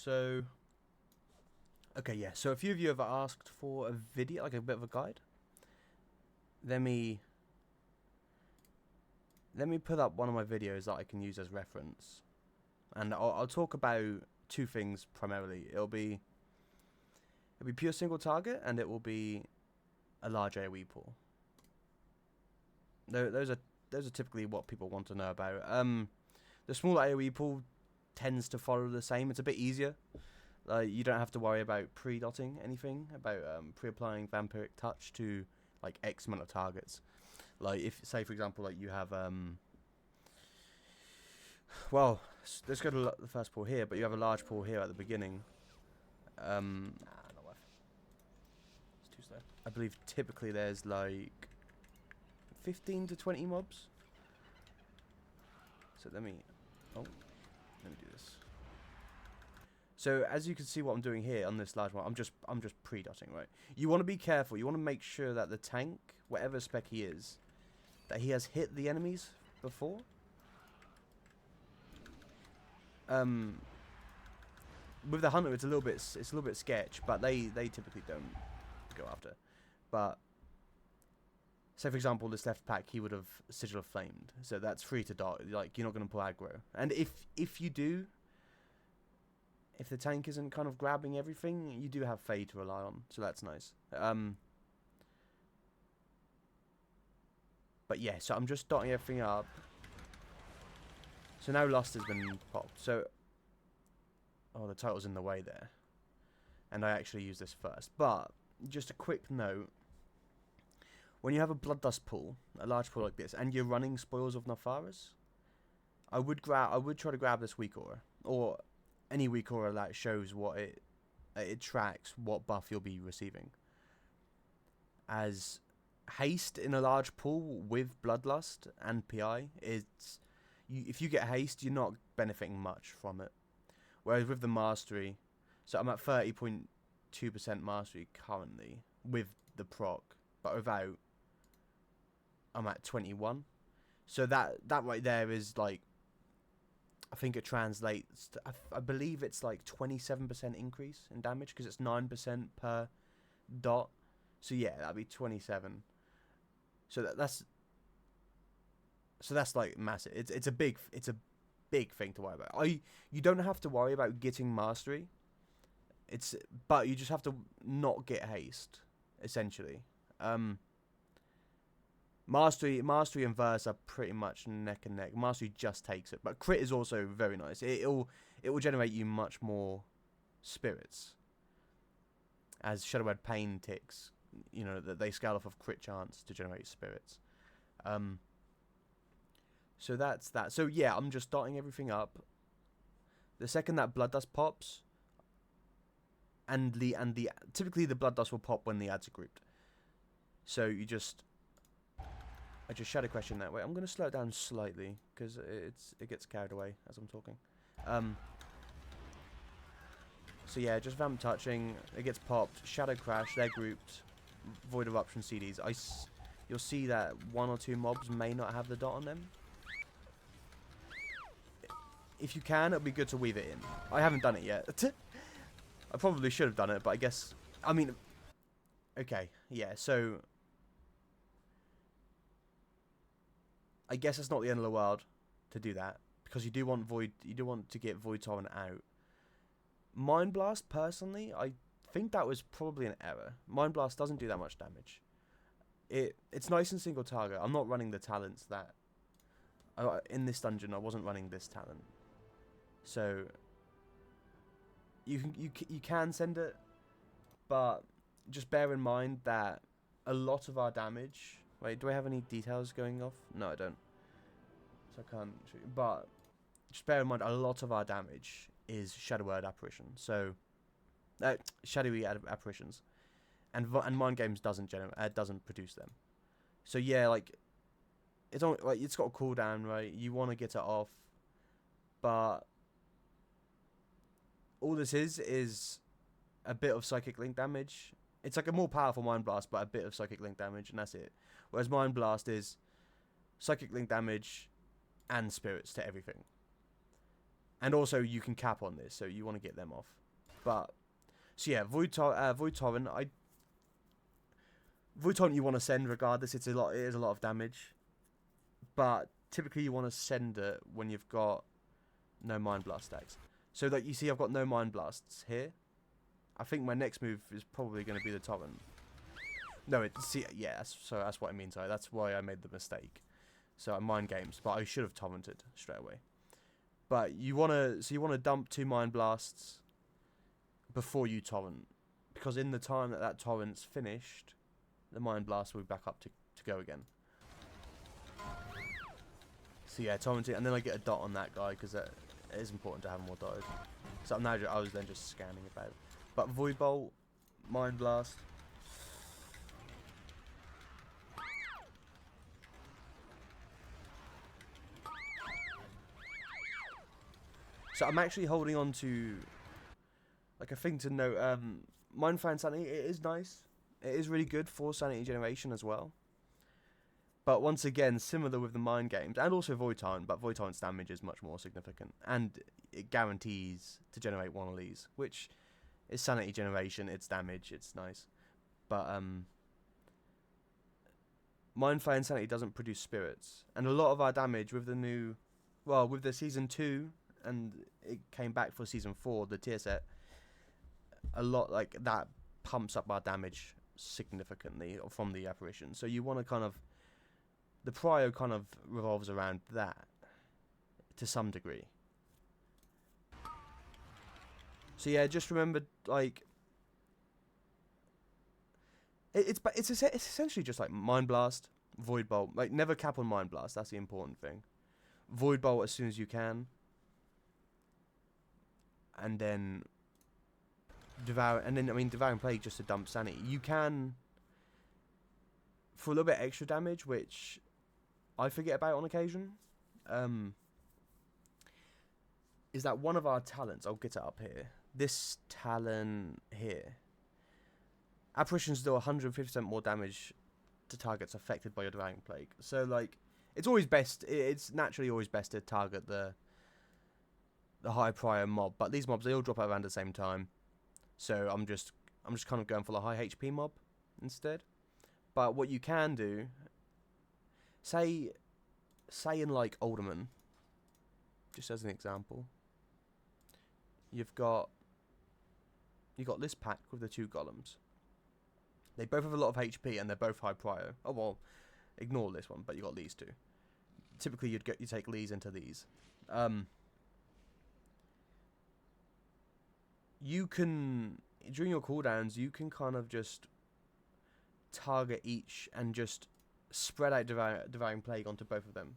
So, okay, yeah. So a few of you have asked for a video, like a bit of a guide. Let me put up one of my videos that I can use as reference, and I'll talk about two things primarily. It'll be pure single target, and it will be a large AoE pool. Those are typically what people want to know about. The small AoE pool tends to follow the same. It's a bit easier. You don't have to worry about pre-dotting anything, about pre-applying vampiric touch to like X amount of targets. Like if, say for example, like you have well, let's go to the first pool here, but you have a large pool here at the beginning. Nah, not worth. It's too slow. I believe typically there's like 15 to 20 mobs. So let me do this. So as you can see what I'm doing here on this large one, I'm just pre-dotting, right? You want to be careful. You want to make sure that the tank, whatever spec he is, that he has hit the enemies before. With the hunter, it's a little bit sketch, but they typically don't go after. But say for example, this left pack, he would have sigil of flamed, so that's free to dot. Like you're not going to pull aggro, and if you do. If the tank isn't kind of grabbing everything, you do have Fade to rely on, so that's nice. But yeah, so I'm just dotting everything up. So now Lust has been popped. So, oh, the title's in the way there. And I actually use this first. But, just a quick note. When you have a Bloodlust pool, a large pool like this, and you're running Spoils of Nafaris, I would try to grab this weak aura. Or any weak aura that shows what it tracks what buff you'll be receiving. As haste in a large pool with Bloodlust and PI, if you get haste, you're not benefiting much from it. Whereas with the mastery, so I'm at 30.2% mastery currently with the proc, but without, I'm at 21. So that right there is like, I think it translates to, I believe it's like 27% increase in damage because it's 9% per dot. So yeah, that'd be 27. So that's like massive. It's a big thing to worry about. You don't have to worry about getting mastery. But you just have to not get haste essentially. Mastery and verse are pretty much neck and neck. Mastery just takes it, but crit is also very nice. It will generate you much more spirits. As Shadowed Pain ticks, you know that they scale off of crit chance to generate spirits. So that's that. So yeah, I'm just dotting everything up. The second that Bloodlust pops, and typically the Bloodlust will pop when the ads are grouped. So I just Shadow Question that way. I'm going to slow it down slightly because it gets carried away as I'm talking. So yeah, just Vamp touching. It gets popped. Shadow Crash. They're grouped. Void Eruption CDs. You'll see that one or two mobs may not have the dot on them. If you can, it'll be good to weave it in. I haven't done it yet. I probably should have done it, but I guess... I mean... Okay, yeah, so... I guess it's not the end of the world to do that. Because you do want to get Void Torrent out. Mind Blast, personally, I think that was probably an error. Mind Blast doesn't do that much damage. It's nice and single target. I'm not running the talents that... in this dungeon, I wasn't running this talent. So... You can send it, but just bear in mind that a lot of our damage... Wait, do I have any details going off? No, I don't. So I can't shoot you. But just bear in mind, a lot of our damage is Shadow Word Apparition. So, shadowy apparitions, and Mind Games doesn't produce them. So yeah, like it's got a cooldown, right? You want to get it off, but all this is a bit of Psychic Link damage. It's like a more powerful Mind Blast, but a bit of Psychic Link damage, and that's it. Whereas Mind Blast is Psychic Link damage and spirits to everything. And also you can cap on this, so you want to get them off. But so yeah, Void Torrent. Void Torrent you want to send regardless. It is a lot of damage, but typically you want to send it when you've got no Mind Blast stacks. So like you see, I've got no Mind Blasts here. I think my next move is probably going to be the Torrent. No, that's what I mean. Sorry, that's why I made the mistake. So I mind games, but I should have torrented straight away. But you wanna dump 2 Mind Blasts before you torrent, because in the time that torrent's finished, the Mind Blast will be back up to go again. So yeah, torrenting, and then I get a dot on that guy because it is important to have more dotted. So I was then just scanning about. But Void Bolt, Mind Blast. So I'm actually holding on to, like, a thing to note. Mind Flayer Sanity, it is nice. It is really good for sanity generation as well. But once again, similar with the mind games, and also Void Torrent, but Void Torrent's damage is much more significant. And it guarantees to generate one of these, which is sanity generation, it's damage, it's nice. But Mind Flayer Sanity doesn't produce spirits. And a lot of our damage with the new, well, with the Season 2, and it came back for Season 4, the tier set, a lot like that pumps up our damage significantly from the apparition. So you want to kind of, the prio kind of revolves around that to some degree. So yeah, just remember, like, it's essentially just like Mind Blast, Void Bolt. Like, never cap on Mind Blast. That's the important thing. Void Bolt as soon as you can. And then Devouring Plague just to dump sanity. You can, for a little bit extra damage, which I forget about on occasion, is that one of our talents, I'll get it up here, this talent here, apparitions do 150% more damage to targets affected by your Devouring Plague. So like, it's naturally always best to target the high prior mob, but these mobs, they all drop out around the same time, so I'm just kind of going for the high HP mob instead. But what you can do, say in like Alderman, just as an example, you got this pack with the 2 golems. They both have a lot of HP and they're both high prio. Oh well, ignore this one, but you got these 2. Typically you take these into these. You can, during your cooldowns, you can kind of just target each and just spread out Devouring Plague onto both of them,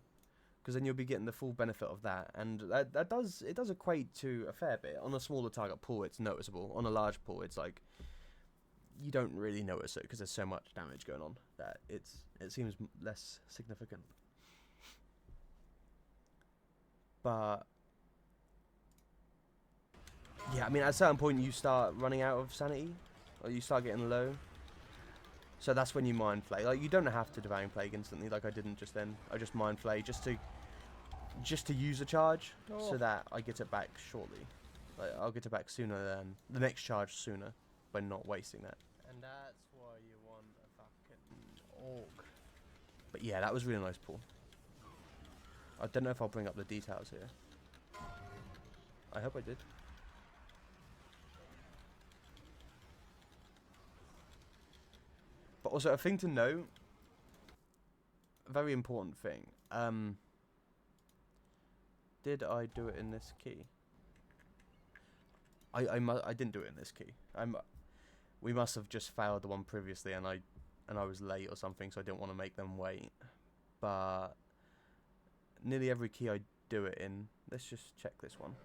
because then you'll be getting the full benefit of that, and it does equate to a fair bit. On a smaller target pool, it's noticeable. On a large pool, it's like you don't really notice it because there's so much damage going on that it seems less significant. But yeah, I mean, at a certain point you start running out of sanity, or you start getting low. So that's when you Mind Flay. Like, you don't have to Devouring Plague instantly, like I didn't just then. I just Mind Flay just to use a charge, so that I get it back shortly. Like, I'll get it back sooner than the next charge sooner, by not wasting that. And that's why you want a fucking orc. But yeah, that was really nice pull. I don't know if I'll bring up the details here. I hope I did. But also, a thing to note, a very important thing. Did I do it in this key? I didn't do it in this key. We must have just failed the one previously, and I was late or something, so I didn't want to make them wait. But nearly every key I do it in. Let's just check this one.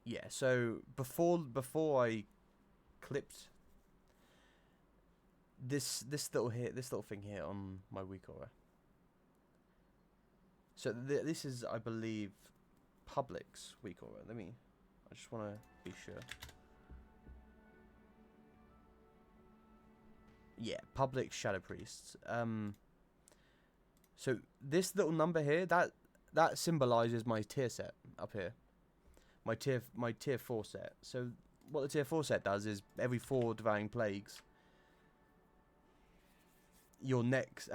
Yeah. So before I clipped this little thing here on my weak aura. So this is, I believe, Public's weak aura. I just want to be sure. Yeah, Public Shadow Priests. So this little number here, that symbolizes my tier set up here. my tier 4 set. So what the tier 4 set does is every 4 Devouring Plagues, your next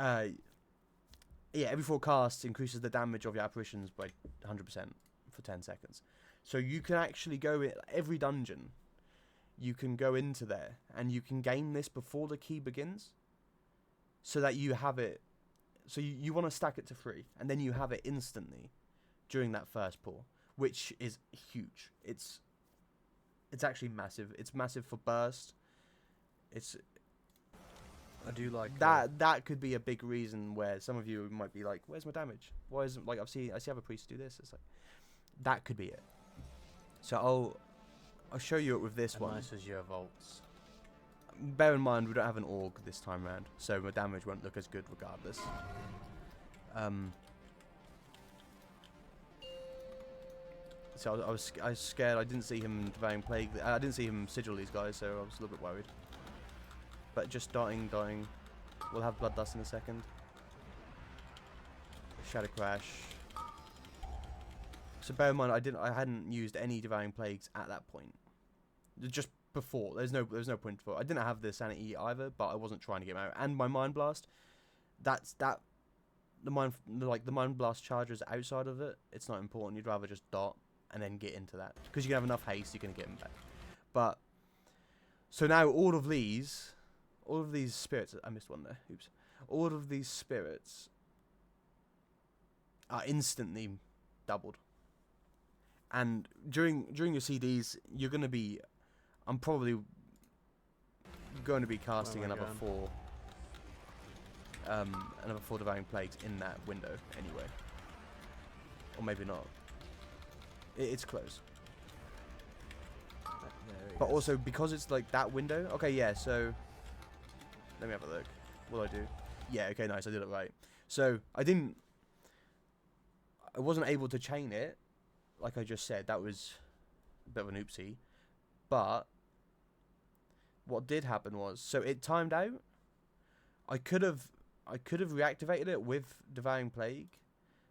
every 4 casts increases the damage of your apparitions by 100% for 10 seconds. So you can actually go in every dungeon. You can go into there and you can gain this before the key begins, so that you have it. So you want to stack it to 3, and then you have it instantly during that first pull, which is huge. It's actually massive. It's massive for burst. I do like that could be a big reason where some of you might be like, "Where's my damage? Why isn't like I see other priests do this?" It's like that could be it. So I'll show you it with this one. Nice as your vaults. Bear in mind we don't have an org this time around, so my damage won't look as good regardless. So I was scared. I didn't see him Devouring Plague. I didn't see him sigil these guys, so I was a little bit worried. But just dying. We'll have Bloodlust in a second. Shadow Crash. So bear in mind, I hadn't used any Devouring Plagues at that point. Just before. There's no point for it. I didn't have the Sanity either, but I wasn't trying to get him out. And my Mind Blast, the Mind Blast charges outside of it. It's not important. You'd rather just dot and then get into that, because you can have enough haste, you can get him back. But so now all of these spirits, I missed one there. Oops. All of these spirits are instantly doubled. And during your CDs, you're going to be, I'm probably going to be casting another 4 Devouring Plagues in that window anyway. Or maybe not. It's close. But also, because it's like that window. Okay, yeah, so let me have a look. What'll I do? Yeah, okay, nice, I did it right. So I wasn't able to chain it, like I just said. That was a bit of an oopsie. But what did happen was, so it timed out. I could have reactivated it with Devouring Plague.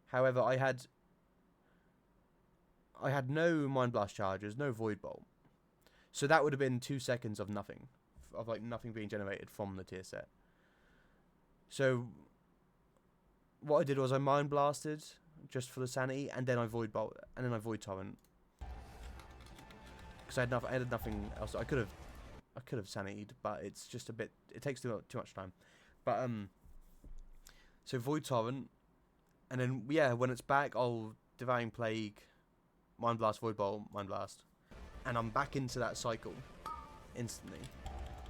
However, I had no Mind Blast charges, no Void Bolt. So that would have been 2 seconds of nothing. Of like nothing being generated from the tier set. So what I did was I Mind Blasted just for the sanity, and then I Void Bolt, and then I Void Torrent. Because I had nothing else. I could have sanity'd, but it's just a bit, it takes too much time. But so Void Torrent, and then yeah, when it's back, I'll Devouring Plague, Mind Blast, Void Bolt, Mind Blast, and I'm back into that cycle instantly.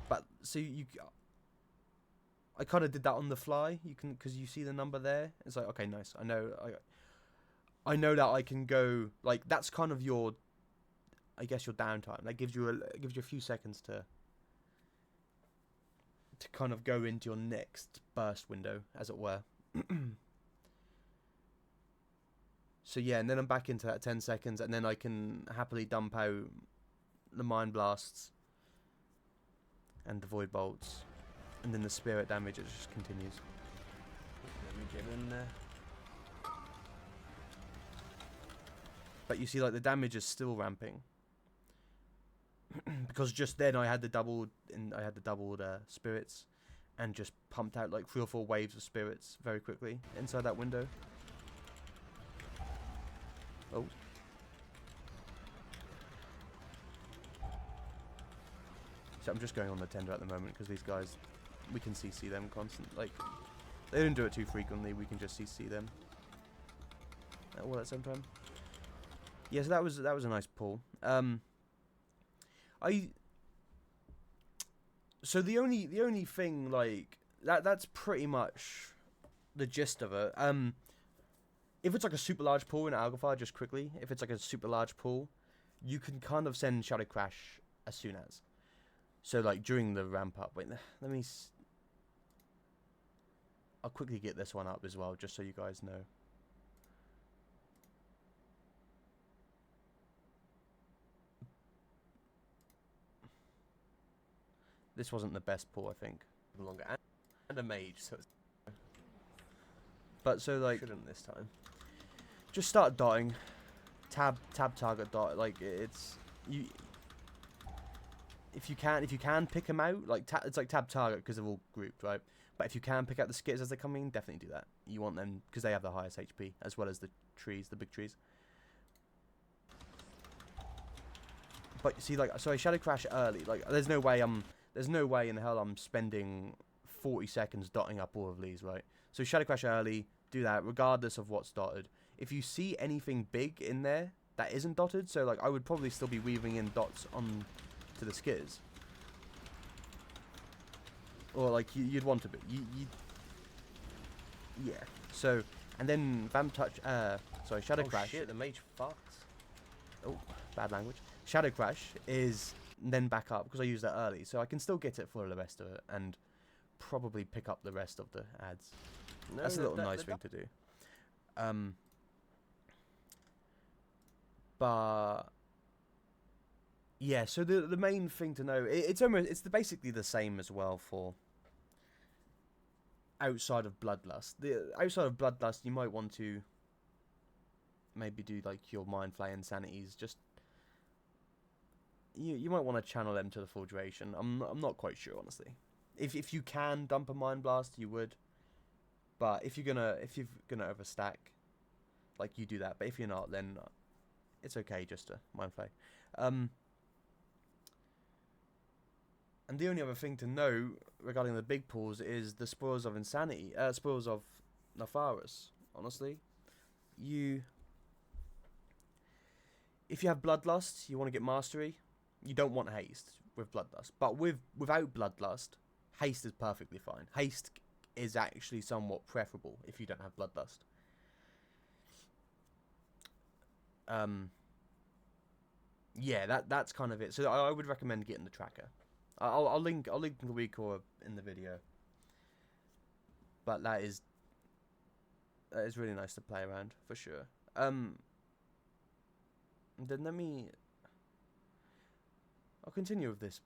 But so I kind of did that on the fly. You can, because you see the number there. It's like, okay, nice. I know that I can go, like, that's kind of your, I guess, your downtime. That gives you a few seconds to kind of go into your next burst window, as it were. So yeah, and then I'm back into that 10 seconds, and then I can happily dump out the Mind Blasts and the Void Bolts, and then the Spirit damage, it just continues. Let me get in there. But you see, like, the damage is still ramping. Because just then I had the doubled spirits, and just pumped out like 3 or 4 waves of spirits very quickly inside that window. Oh. So I'm just going on the tender at the moment because these guys, we can CC them constant. Like, they don't do it too frequently. We can just CC them all at the same time. Yeah, so that was a nice pull. So the only thing, like, that's pretty much the gist of it. If it's like a super large pull in Algafar, just quickly, if it's like a super large pull, you can kind of send Shadow Crash as soon as. So like during the ramp up. Wait, let me. I'll quickly get this one up as well, just so you guys know. This wasn't the best pull, I think. Longer and a mage, so it's but so like shouldn't this time. just start dotting. tab target dot, like it's you. If you can pick them out, like it's like tab target because they're all grouped, right? But if you can pick out the skitters as they're coming, definitely do that. You want them because they have the highest HP as well as the trees, the big trees. But you see, like, so I shadow crash early. Like, there's no way in hell I'm spending 40 seconds dotting up all of these, right? So shadow crash early, do that regardless of what's dotted. If you see anything big in there that isn't dotted, so like I would probably still be weaving in dots on to the skids, or like you'd want to be. Yeah. So and then vamp touch. Sorry, shadow crash. Shit, the mage fucked. Oh, bad language. Shadow crash is then back up because I used that early, so I can still get it for the rest of it and probably pick up the rest of the ads. No, That's a little nice thing to do. But yeah, so the main thing to know, it's basically the same as well for outside of Bloodlust. The outside of Bloodlust, you might want to maybe do like your Mind Flay Insanities. Just you might want to channel them to the full duration. I'm not quite sure, honestly. If you can dump a Mind Blast, you would. But if you're gonna overstack, like, you do that. But if you're not, then it's okay just to Mind Flay. And the only other thing to know regarding the big pools is the Spoils of Insanity, Spoils of Nefaris. Honestly, if you have Bloodlust, you want to get Mastery. You don't want Haste with Bloodlust, but without Bloodlust, Haste is perfectly fine. Haste is actually somewhat preferable if you don't have Bloodlust. Yeah, that's kind of it. So I would recommend getting the tracker. I'll link the recore in the video. But that is really nice to play around for sure. Then I'll continue with this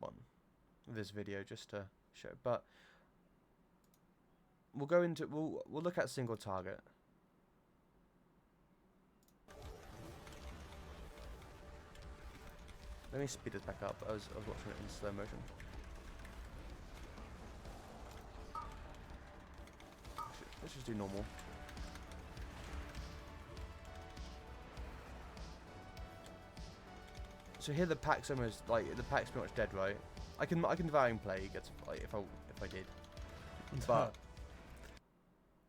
video just to show. But we'll look at single target. Let me speed this back up. I was watching it in slow motion. Let's just do normal. So here the pack's almost like the pack's pretty much dead, right? I can Devouring Plague if I did, but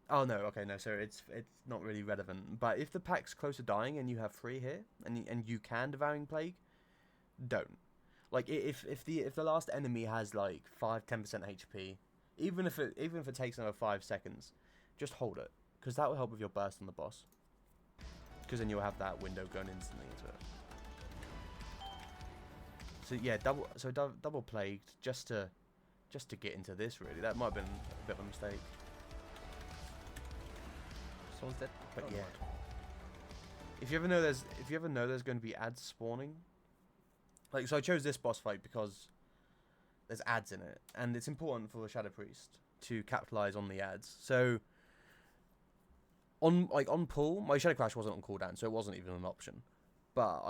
oh no, okay, no. So it's not really relevant. But if the pack's close to dying and you have 3 here and you can Devouring Plague, don't. Like if the last enemy has like 5-10% HP, even if it takes another 5 seconds, just hold it, because that will help with your burst on the boss. Because then you'll have that window going instantly into it. So yeah, double plagued just to get into this, really. That might have been a bit of a mistake. Someone's dead. But yeah, if you ever know there's going to be ads spawning, like, so I chose this boss fight because there's ads in it, and it's important for the Shadow Priest to capitalize on the ads. So on pull, my Shadow Crash wasn't on cooldown, so it wasn't even an option. But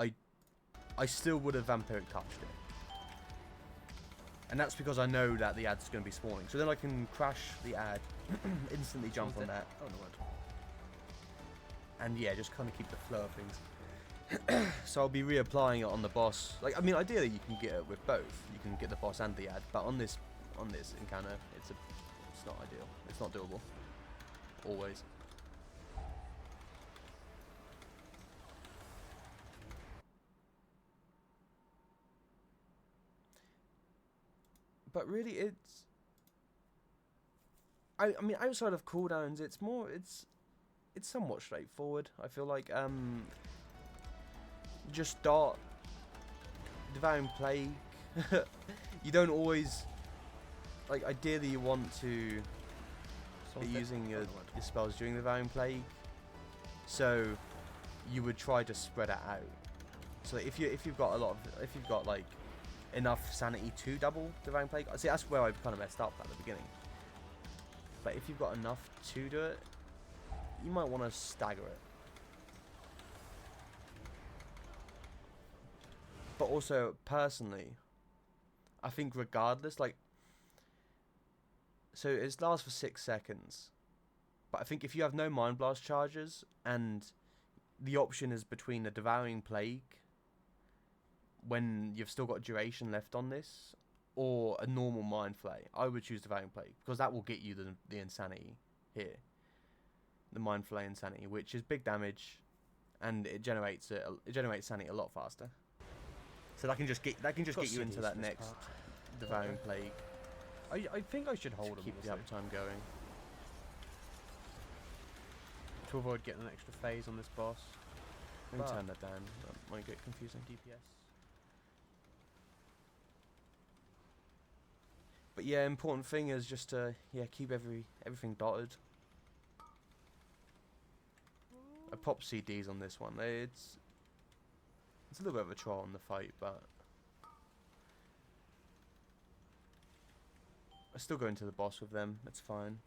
I still would have Vampiric Touched it. And that's because I know that the ad's going to be spawning. So then I can crash the ad, instantly jump on that. Oh, no word. And yeah, just kind of keep the flow of things. So I'll be reapplying it on the boss. Like, I mean, ideally you can get it with both. You can get the boss and the ad. But on this encounter, it's not ideal. It's not doable. Always. But really, I mean, outside of cooldowns, it's somewhat straightforward. I feel like just start Devouring Plague. You don't always, like, ideally you want to be using your spells during the Devouring Plague, so you would try to spread it out. So if you've got like enough sanity to double Devouring Plague, see, that's where I kind of messed up at the beginning. But if you've got enough to do it, you might want to stagger it. but also personally, I think regardless, like, so it lasts for 6 seconds. But I think if you have no Mind Blast charges and the option is between a Devouring Plague when you've still got duration left on this, or a normal Mind Flay, I would choose Devouring Plague because that will get you the insanity here, the Mind Flay insanity, which is big damage, and it generates sanity a lot faster. So that can just get you into that next Devouring Plague. I think I should hold him. Keep the uptime going. To avoid getting an extra phase on this boss. Let me turn that down. That might get confusing. DPS. But yeah, important thing is just to keep everything dotted. I pop CDs on this one. It's a little bit of a troll on the fight, but I still go into the boss with them. It's fine.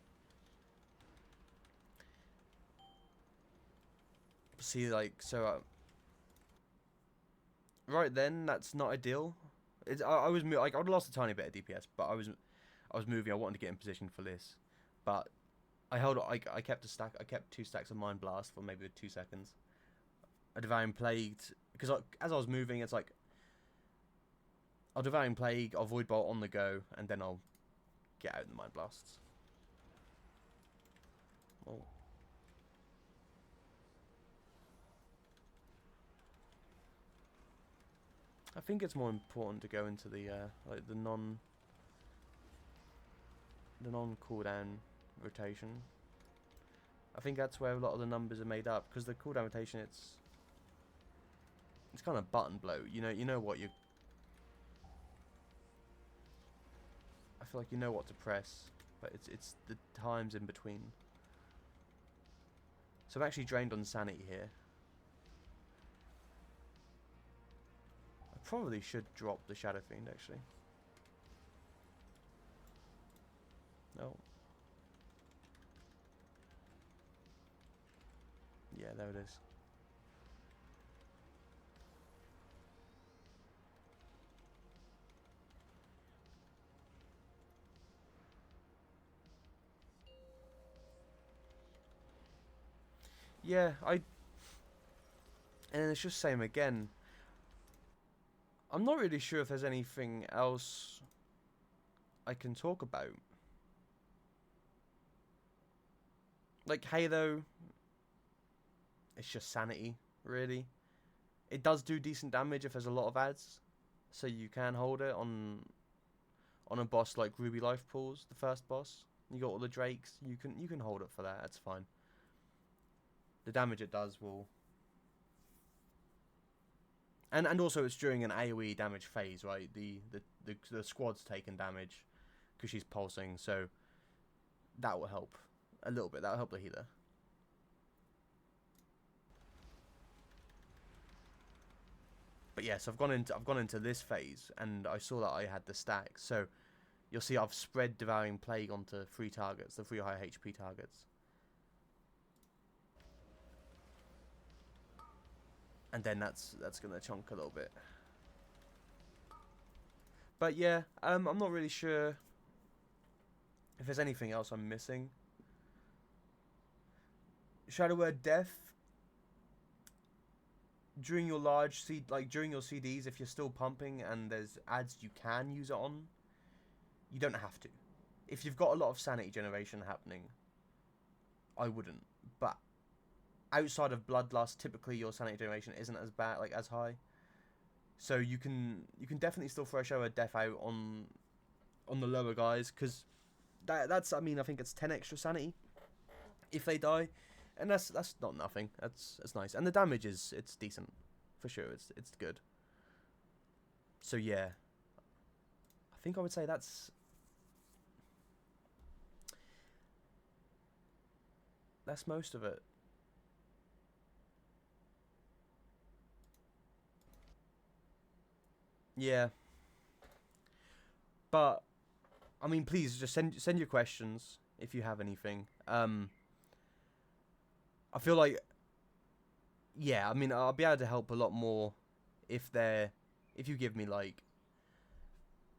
See, like, so right then, that's not ideal. I was like, I lost a tiny bit of DPS, but I was moving. I wanted to get in position for this, but I held. I kept a stack. I kept 2 stacks of Mind Blast for maybe 2 seconds. A Devouring Plague, because as I was moving, it's like I'll Devouring Plague, I'll Void Bolt on the go, and then I'll get out the Mind Blasts. Oh. I think it's more important to go into the like the non cooldown rotation. I think that's where a lot of the numbers are made up, because the cooldown rotation it's kind of button blow. You know what you. I feel like you know what to press, but it's the times in between. So I'm actually drained on sanity here. Probably should drop the Shadow Fiend, actually. No. Yeah, there it is. Yeah, and it's just same again. I'm not really sure if there's anything else I can talk about. Like Halo, it's just sanity, really. It does do decent damage if there's a lot of ads, so you can hold it on a boss like Ruby Life Pools, the first boss. You got all the Drakes, you can hold it for that. That's fine. The damage it does will. And also it's during an AoE damage phase, right? The squad's taking damage because she's pulsing, so that will help a little bit. That will help the healer. But yes, I've gone into this phase, and I saw that I had the stack. So you'll see I've spread Devouring Plague onto 3 targets, the 3 high HP targets. And then that's gonna chunk a little bit. But yeah, I'm not really sure if there's anything else I'm missing. Shadow Word Death during your during your CDs, if you're still pumping and there's ads you can use it on, you don't have to. If you've got a lot of sanity generation happening, I wouldn't. But outside of Bloodlust, typically your sanity generation isn't as bad, like as high. So you can definitely still throw Shadow Word Death out on the lower guys, because that's I think it's 10 extra sanity if they die, and that's not nothing. That's nice, and the damage it's decent for sure. It's good. So yeah, I think I would say that's most of it. Yeah. But I mean, please just send your questions if you have anything. I feel like, yeah, I mean, I'll be able to help a lot more if if you give me like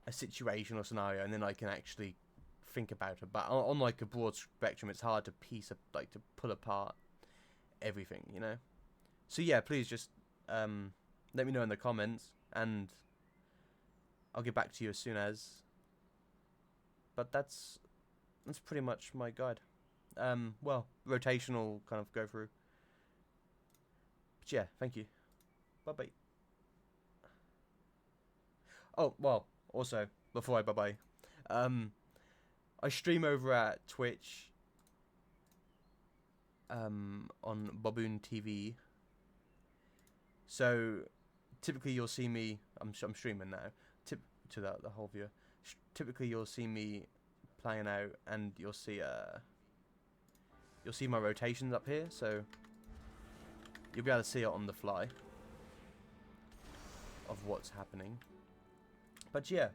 a situation or scenario, and then I can actually think about it. But on like a broad spectrum, it's hard to to pull apart everything, you know. So yeah, please just let me know in the comments, and I'll get back to you as soon as. But that's pretty much my guide. Well, rotational kind of go through. But yeah, thank you. Bye bye. Oh well, also before I bye bye, I stream over at Twitch. On Baboon TV. So typically you'll see me. I'm streaming now. To the whole viewer. Typically you'll see me playing out, and you'll see my rotations up here. So you'll be able to see it on the fly of what's happening. But yeah,